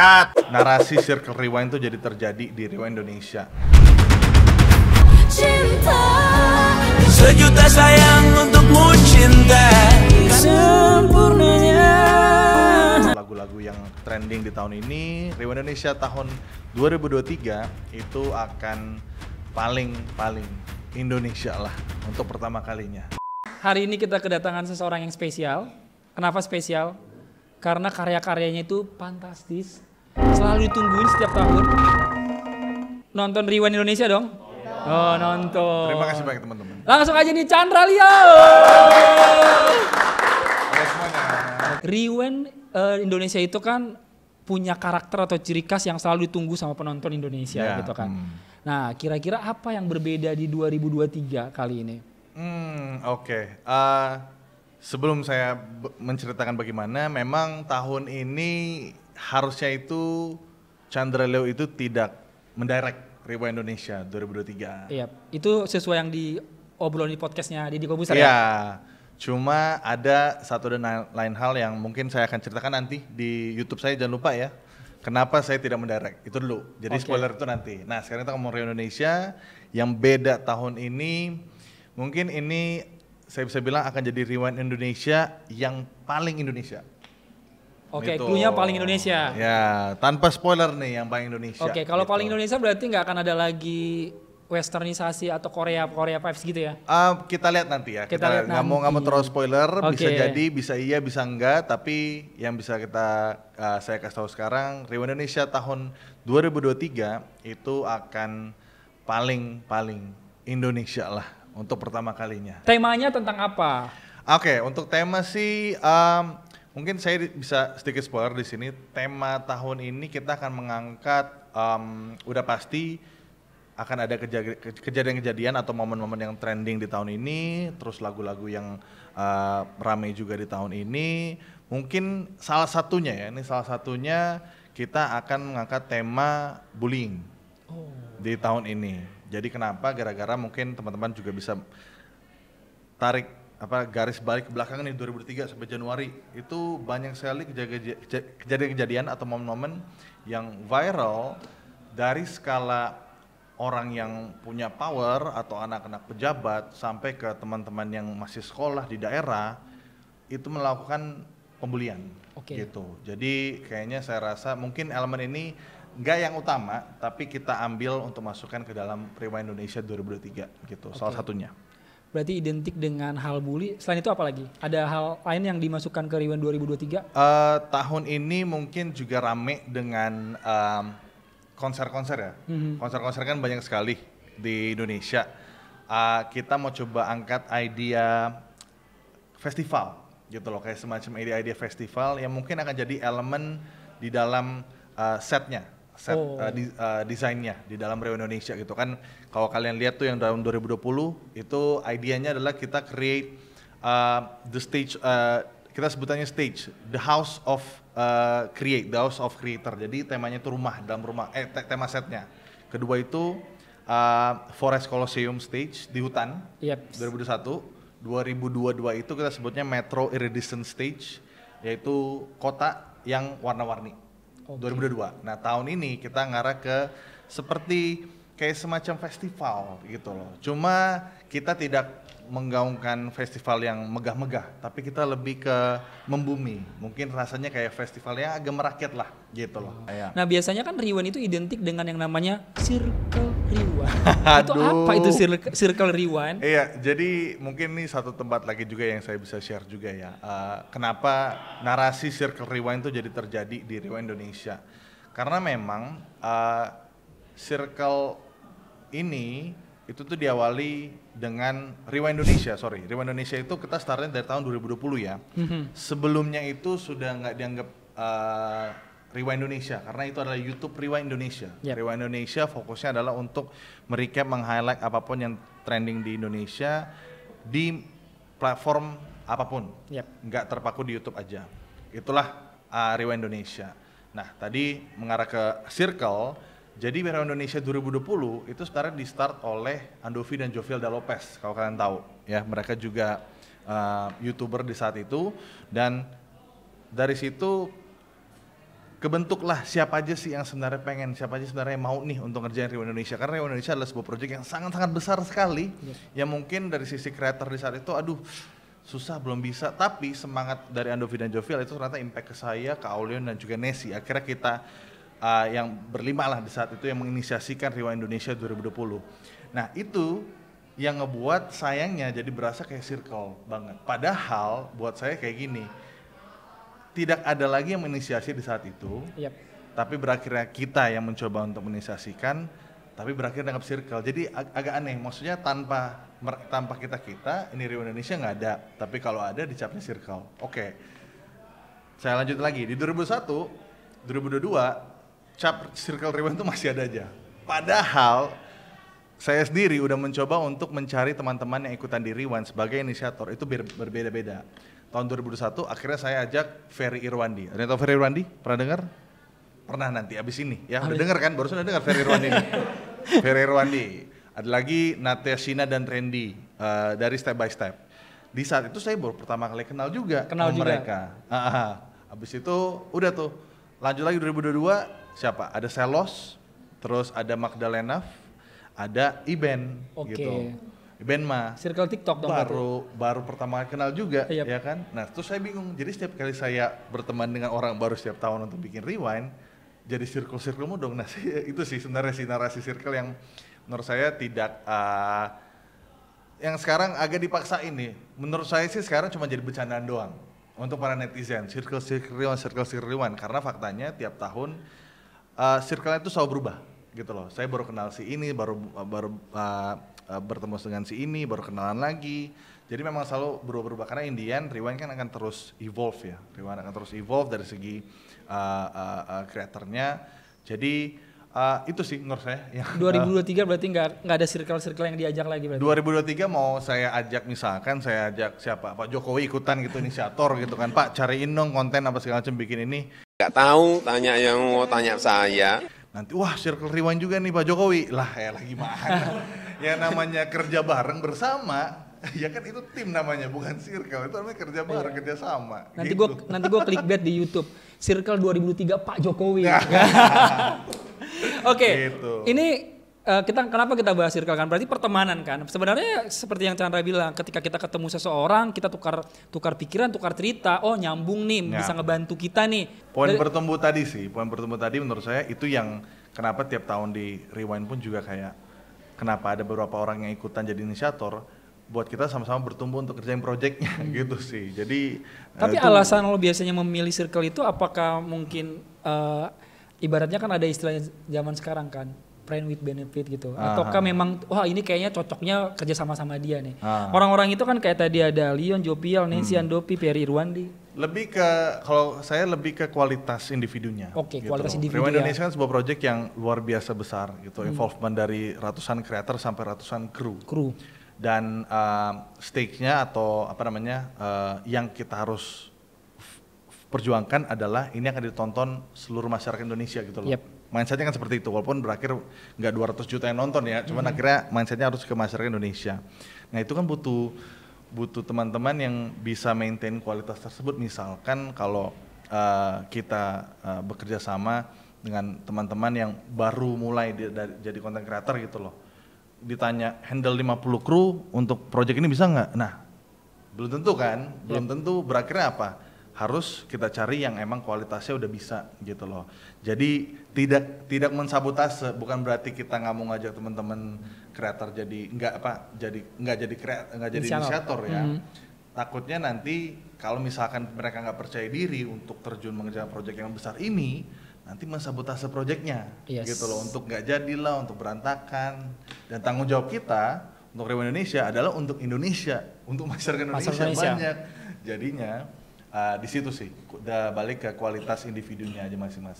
Cut. Narasi Circle Rewind itu jadi terjadi di Rewind Indonesia. Cinta sejuta sayang untukmu, cinta sempurnanya. Lagu-lagu yang trending di tahun ini, Rewind Indonesia tahun 2023 itu akan paling Indonesia lah untuk pertama kalinya. Hari ini kita kedatangan seseorang yang spesial. Kenapa spesial? Karena karya-karyanya itu fantastis. Selalu ditungguin setiap tahun. Nonton Rewind Indonesia dong? Oh, nonton. Terima kasih banyak teman-teman. Langsung aja nih Chandra Leo. Oke semuanya. Rewind Indonesia itu kan punya karakter atau ciri khas yang selalu ditunggu sama penonton Indonesia gitu kan. Nah, kira-kira apa yang berbeda di 2023 kali ini? Oke. Sebelum saya menceritakan bagaimana, memang tahun ini harusnya itu Chandra Leo itu tidak mendirect Rewind Indonesia 2023. Iya, itu sesuai yang diobrolin di podcastnya Deddy Kobuser ya? Iya, cuma ada satu dan lain hal yang mungkin saya akan ceritakan nanti di YouTube saya, jangan lupa ya. Kenapa saya tidak mendirect, itu dulu, jadi spoiler itu nanti. Nah sekarang kita ngomong Rewind Indonesia, yang beda tahun ini, mungkin ini saya bisa bilang akan jadi Rewind Indonesia yang paling Indonesia. Oke, Gitu. cluenya paling Indonesia. Ya, tanpa spoiler nih yang paling Indonesia. Oke, kalau gitu. paling Indonesia berarti nggak akan ada lagi westernisasi atau Korea vibes gitu ya? Kita lihat nanti ya. Kita lihat nggak mau terus spoiler, bisa Oke. jadi, bisa iya, bisa enggak. Tapi yang bisa saya kasih tahu sekarang, Rewind Indonesia tahun 2023 itu akan paling Indonesia lah untuk pertama kalinya. Temanya tentang apa? Oke, untuk tema sih mungkin saya bisa sedikit spoiler di sini. Tema tahun ini kita akan mengangkat udah pasti akan ada kejadian-kejadian atau momen-momen yang trending di tahun ini, terus lagu-lagu yang ramai juga di tahun ini. Mungkin salah satunya kita akan mengangkat tema bullying di tahun ini. Jadi kenapa? Gara-gara mungkin teman-teman juga bisa tarik garis balik ke belakang nih 2003 sampai Januari itu banyak sekali kejadian-kejadian atau momen-momen yang viral dari skala orang yang punya power atau anak-anak pejabat sampai ke teman-teman yang masih sekolah di daerah itu melakukan pembulian gitu. Jadi kayaknya saya rasa mungkin elemen ini nggak yang utama tapi kita ambil untuk masukkan ke dalam Rewind Indonesia 2023 gitu. Salah satunya. Berarti identik dengan hal bully. Selain itu apa lagi? Ada hal lain yang dimasukkan ke Rewind 2023? Tahun ini mungkin juga rame dengan konser-konser ya. Konser-konser kan banyak sekali di Indonesia. Kita mau coba angkat idea festival gitu loh, kayak semacam idea festival yang mungkin akan jadi elemen di dalam desainnya di dalam Rewind Indonesia gitu kan. Kalau kalian lihat tuh yang tahun 2020 itu idenya adalah kita create the stage, kita sebutannya stage, the house of the house of creator. Jadi temanya itu rumah, dalam rumah, tema setnya. Kedua itu Forest Colosseum stage di hutan, 2021. 2022 itu kita sebutnya Metro Iridescent stage, yaitu kota yang warna-warni. 2022. Nah tahun ini kita ngarah ke seperti kayak semacam festival gitu loh. Cuma kita tidak menggaungkan festival yang megah-megah, tapi kita lebih ke membumi. Mungkin rasanya kayak festivalnya agak merakyat lah gitu loh. Nah biasanya kan Rewind itu identik dengan yang namanya Circle Rewind. Itu apa itu Circle Rewind? Iya, jadi mungkin ini satu tempat lagi juga yang saya bisa share juga ya. Kenapa narasi Circle Rewind itu jadi terjadi di Rewind Indonesia? Karena memang Circle ini itu tuh diawali dengan Rewind Indonesia. Rewind Indonesia itu kita startnya dari tahun 2020 ya. Sebelumnya itu sudah nggak dianggap Rewind Indonesia karena itu adalah YouTube Rewind Indonesia. Rewind Indonesia fokusnya adalah untuk merecap, meng-highlight apapun yang trending di Indonesia di platform apapun. Nggak terpaku di YouTube aja. Itulah Rewind Indonesia. Nah, tadi mengarah ke Circle. Jadi Rewind Indonesia 2020 itu sebenarnya di start oleh Andovi dan Jovialda Lopez, kalau kalian tahu ya, mereka juga YouTuber di saat itu, dan dari situ kebentuklah siapa aja sih yang sebenarnya pengen, siapa aja sebenarnya yang mau nih untuk ngerjain Rewind Indonesia. Karena Rewind Indonesia adalah sebuah proyek yang sangat-sangat besar sekali, yang mungkin dari sisi kreator di saat itu, aduh susah belum bisa. Tapi semangat dari Andovi dan Jovial itu ternyata impact ke saya, ke Aulion dan juga Nesi. Akhirnya kita yang berlima lah di saat itu yang menginisiasikan Rewind Indonesia 2020. Nah itu yang ngebuat sayangnya jadi berasa kayak circle banget. Padahal buat saya kayak gini, tidak ada lagi yang menginisiasi di saat itu, tapi berakhirnya kita yang mencoba untuk menginisiasikan, tapi berakhir dengan circle. Jadi agak aneh, maksudnya tanpa kita ini Rewind Indonesia nggak ada, tapi kalau ada dicapnya circle. Oke, saya lanjut lagi di 2021, 2022 cap circle Rewind itu masih ada aja. Padahal saya sendiri udah mencoba untuk mencari teman-teman yang ikutan di Rewind sebagai inisiator itu berbeda-beda. Tahun 2021 akhirnya saya ajak Ferry Irwandi. Ada yang tahu Ferry Irwandi? Pernah dengar? Pernah nanti abis ini ya. Udah dengar kan? Barusan udah dengar Ferry Irwandi ini. Ferry Irwandi. Ada lagi Natia Shina dan Randy dari Step by Step. Di saat itu saya baru pertama kali kenal juga mereka. Abis itu udah tuh. Lanjut lagi 2022 siapa? Ada Selos, terus ada Magdalena, ada Iben gitu. Iben mah circle TikTok dong baru pertama kali kenal juga, ya kan? Nah, terus saya bingung. Jadi setiap kali saya berteman dengan orang baru setiap tahun untuk bikin Rewind, jadi circle-circle dong. Nah, itu sih sebenarnya si narasi circle yang menurut saya tidak yang sekarang agak dipaksain nih. Menurut saya sih sekarang cuma jadi bercandaan doang untuk para netizen. Circle Rewind karena faktanya tiap tahun circle-nya itu selalu berubah gitu loh. Saya baru kenal si ini, baru bertemu dengan si ini, baru kenalan lagi. Jadi memang selalu berubah-ubah karena Indian Rewind kan akan terus evolve ya. Rewind akan terus evolve dari segi kreatornya. Jadi itu sih menurut saya yang 2023 berarti nggak ada circle-circle yang diajak lagi berarti. 2023 mau saya ajak, misalkan saya ajak siapa, Pak Jokowi ikutan gitu, inisiator gitu kan, Pak cariin dong konten apa segala macam bikin ini. Nggak tahu, tanya yang mau tanya saya. Nanti wah circle Rewind juga nih Pak Jokowi. Lah ya lagi gimana? Ya namanya kerja bareng bersama, ya kan itu tim namanya, bukan circle. Itu namanya kerja bareng, kerja sama. Nanti gua clickbait di YouTube. Circle 2003 Pak Jokowi. Oke. Gitu. Ini kenapa kita bahas circle kan? Berarti pertemanan kan. Sebenarnya seperti yang Chandra bilang, ketika kita ketemu seseorang, kita tukar pikiran, tukar cerita. Oh, nyambung nih, bisa ngebantu kita nih. Poin bertumbuh tadi menurut saya itu yang kenapa tiap tahun di Rewind pun juga kayak kenapa ada beberapa orang yang ikutan jadi inisiator, buat kita sama-sama bertumbuh untuk kerjain projectnya gitu sih. Jadi tapi alasan lo biasanya memilih circle itu apakah mungkin ibaratnya kan ada istilah zaman sekarang kan, friend with benefit gitu, ataukah memang wah ini kayaknya cocoknya kerja sama-sama dia nih. Orang-orang itu kan kayak tadi ada Leon, Jovial, Nancy, Andovi, Ferry Irwandi. Kalau saya lebih ke kualitas individunya. Oke, gitu. kualitas individu. Rewind Indonesia kan sebuah project yang luar biasa besar gitu, involvement dari ratusan kreator sampai ratusan kru. Dan stake-nya atau apa namanya yang kita harus perjuangkan adalah ini akan ditonton seluruh masyarakat Indonesia gitu loh. Mindsetnya kan seperti itu, walaupun berakhir nggak 200 juta yang nonton ya, cuman akhirnya mindsetnya harus ke masyarakat Indonesia. Nah itu kan butuh teman-teman yang bisa maintain kualitas tersebut. Misalkan kalau kita bekerja sama dengan teman-teman yang baru mulai jadi content creator gitu loh, ditanya handle 50 kru untuk project ini bisa nggak? Nah belum tentu kan, belum tentu. Berakhirnya apa? Harus kita cari yang emang kualitasnya udah bisa gitu loh. Jadi tidak mensabotase, bukan berarti kita nggak mau ngajak teman-teman kreator jadi nggak jadi inisiator ya. Takutnya nanti kalau misalkan mereka nggak percaya diri untuk terjun mengerjakan proyek yang besar ini, nanti mensabotase proyeknya gitu loh, untuk nggak jadilah, untuk berantakan. Dan tanggung jawab kita untuk Rewind Indonesia adalah untuk Indonesia, untuk masyarakat Indonesia banyak. Jadinya di situ sih udah balik ke kualitas individunya aja masing-masing.